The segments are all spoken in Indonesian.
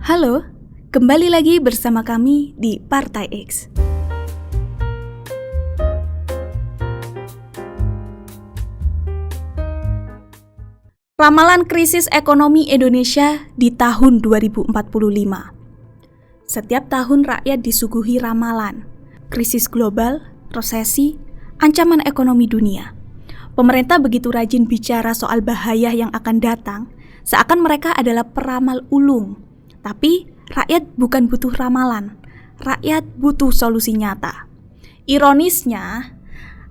Halo, kembali lagi bersama kami di Partai X. Ramalan krisis ekonomi Indonesia di tahun 2045. Setiap tahun rakyat disuguhi ramalan, krisis global, resesi, ancaman ekonomi dunia. Pemerintah begitu rajin bicara soal bahaya yang akan datang, seakan mereka adalah peramal ulung. Tapi rakyat bukan butuh ramalan, rakyat butuh solusi nyata. Ironisnya,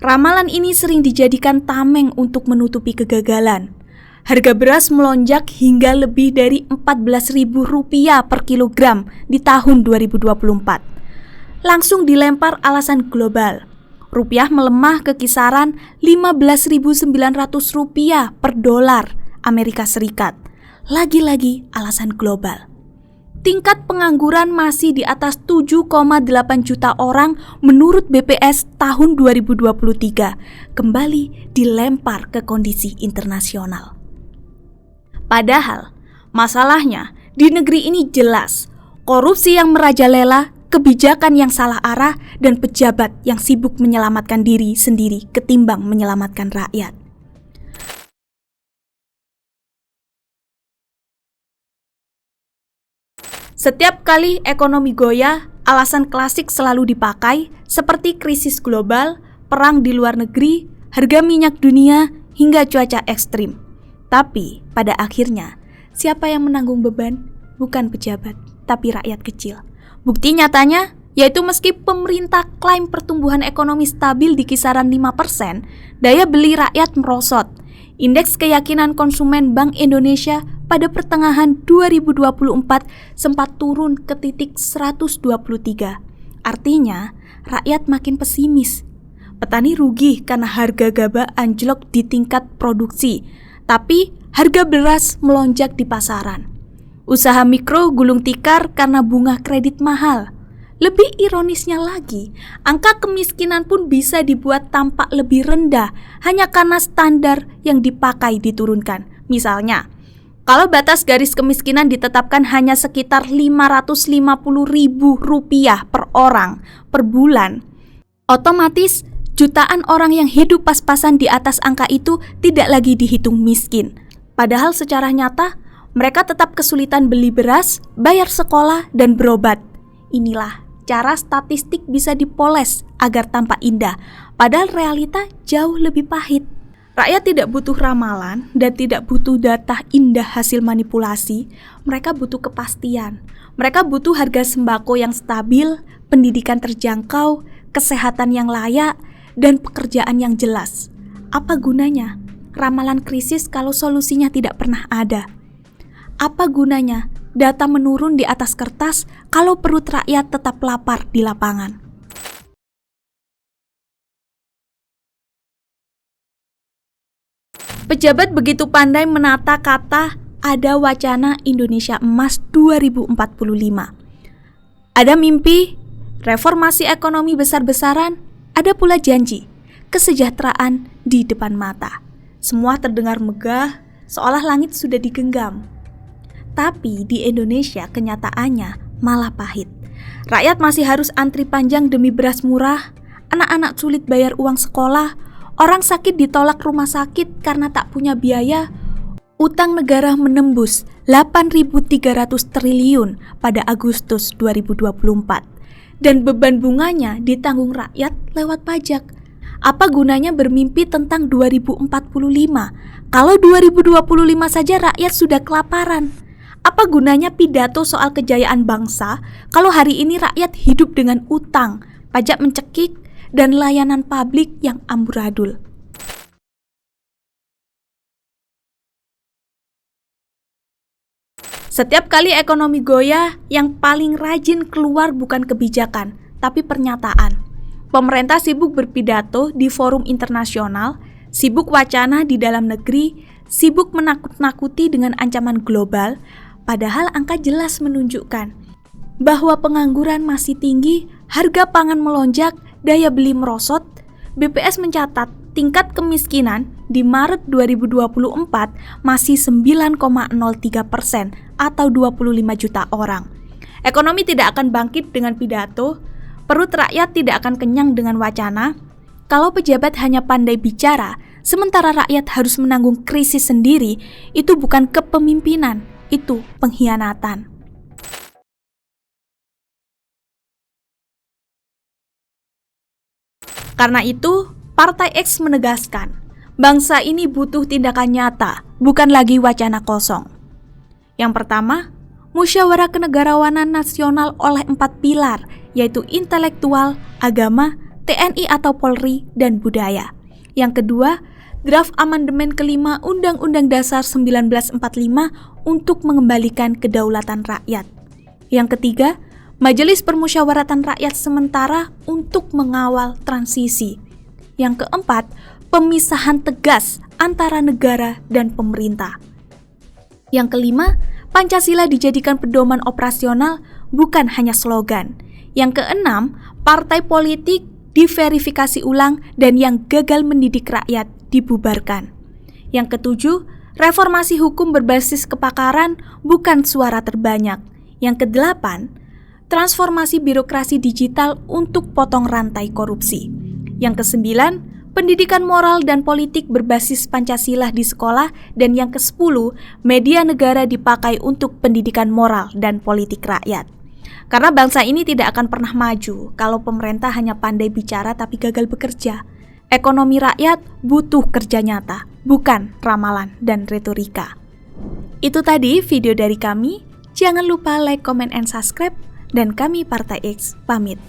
ramalan ini sering dijadikan tameng untuk menutupi kegagalan. Harga beras melonjak hingga lebih dari Rp14.000 per kilogram di tahun 2024. Langsung dilempar alasan global. Rupiah melemah ke kisaran Rp15.900 per dolar Amerika Serikat. Lagi-lagi alasan global. Tingkat pengangguran masih di atas 7,8 juta orang menurut BPS tahun 2023, kembali dilempar ke kondisi internasional. Padahal, masalahnya di negeri ini jelas, korupsi yang merajalela, kebijakan yang salah arah, dan pejabat yang sibuk menyelamatkan diri sendiri ketimbang menyelamatkan rakyat. Setiap kali ekonomi goyah, alasan klasik selalu dipakai seperti krisis global, perang di luar negeri, harga minyak dunia, hingga cuaca ekstrim. Tapi pada akhirnya, siapa yang menanggung beban? Bukan pejabat, tapi rakyat kecil. Bukti nyatanya, yaitu meski pemerintah klaim pertumbuhan ekonomi stabil di kisaran 5%, daya beli rakyat merosot. Indeks keyakinan konsumen Bank Indonesia pada pertengahan 2024 sempat turun ke titik 123. Artinya, rakyat makin pesimis. Petani rugi karena harga gabah anjlok di tingkat produksi, tapi harga beras melonjak di pasaran. Usaha mikro gulung tikar karena bunga kredit mahal. Lebih ironisnya lagi, angka kemiskinan pun bisa dibuat tampak lebih rendah hanya karena standar yang dipakai diturunkan. Misalnya, kalau batas garis kemiskinan ditetapkan hanya sekitar Rp550.000 per orang per bulan, otomatis jutaan orang yang hidup pas-pasan di atas angka itu tidak lagi dihitung miskin. Padahal secara nyata, mereka tetap kesulitan beli beras, bayar sekolah, dan berobat. Inilah cara statistik bisa dipoles agar tampak indah, padahal realita jauh lebih pahit. Rakyat tidak butuh ramalan dan tidak butuh data indah hasil manipulasi, mereka butuh kepastian. Mereka butuh harga sembako yang stabil, pendidikan terjangkau, kesehatan yang layak, dan pekerjaan yang jelas. Apa gunanya ramalan krisis kalau solusinya tidak pernah ada? Apa gunanya data menurun di atas kertas kalau perut rakyat tetap lapar di lapangan? Pejabat begitu pandai menata kata ada wacana Indonesia Emas 2045. Ada mimpi, reformasi ekonomi besar-besaran, ada pula janji, kesejahteraan di depan mata. Semua terdengar megah, seolah langit sudah digenggam. Tapi di Indonesia kenyataannya malah pahit. Rakyat masih harus antri panjang demi beras murah, anak-anak sulit bayar uang sekolah, orang sakit ditolak rumah sakit karena tak punya biaya, utang negara menembus 8.300 triliun pada Agustus 2024, dan beban bunganya ditanggung rakyat lewat pajak. Apa gunanya bermimpi tentang 2045 kalau 2025 saja rakyat sudah kelaparan? Apa gunanya pidato soal kejayaan bangsa kalau hari ini rakyat hidup dengan utang, pajak mencekik, dan layanan publik yang amburadul? Setiap kali ekonomi goyah, yang paling rajin keluar bukan kebijakan, tapi pernyataan. Pemerintah sibuk berpidato di forum internasional, sibuk wacana di dalam negeri, sibuk menakut-nakuti dengan ancaman global, padahal angka jelas menunjukkan bahwa pengangguran masih tinggi, harga pangan melonjak, daya beli merosot. BPS mencatat tingkat kemiskinan di Maret 2024 masih 9,03% atau 25 juta orang. Ekonomi tidak akan bangkit dengan pidato, perut rakyat tidak akan kenyang dengan wacana. Kalau pejabat hanya pandai bicara, sementara rakyat harus menanggung krisis sendiri, itu bukan kepemimpinan, itu pengkhianatan. Karena itu, Partai X menegaskan, bangsa ini butuh tindakan nyata, bukan lagi wacana kosong. Yang pertama, musyawarah kenegarawanan nasional oleh 4 pilar, yaitu intelektual, agama, TNI atau Polri, dan budaya. Yang kedua, draft amandemen kelima Undang-Undang Dasar 1945 untuk mengembalikan kedaulatan rakyat. Yang ketiga, Majelis Permusyawaratan Rakyat Sementara untuk mengawal transisi. Yang keempat, pemisahan tegas antara negara dan pemerintah. Yang kelima, Pancasila dijadikan pedoman operasional, bukan hanya slogan. Yang keenam, partai politik diverifikasi ulang dan yang gagal mendidik rakyat dibubarkan. Yang ketujuh, reformasi hukum berbasis kepakaran bukan suara terbanyak. Yang kedelapan, transformasi birokrasi digital untuk potong rantai korupsi. Yang kesembilan, pendidikan moral dan politik berbasis Pancasila di sekolah. Dan yang ke-10, media negara dipakai untuk pendidikan moral dan politik rakyat. Karena bangsa ini tidak akan pernah maju kalau pemerintah hanya pandai bicara tapi gagal bekerja. Ekonomi rakyat butuh kerja nyata, bukan ramalan dan retorika. Itu tadi video dari kami. Jangan lupa like, comment, and subscribe. Dan kami Partai X pamit.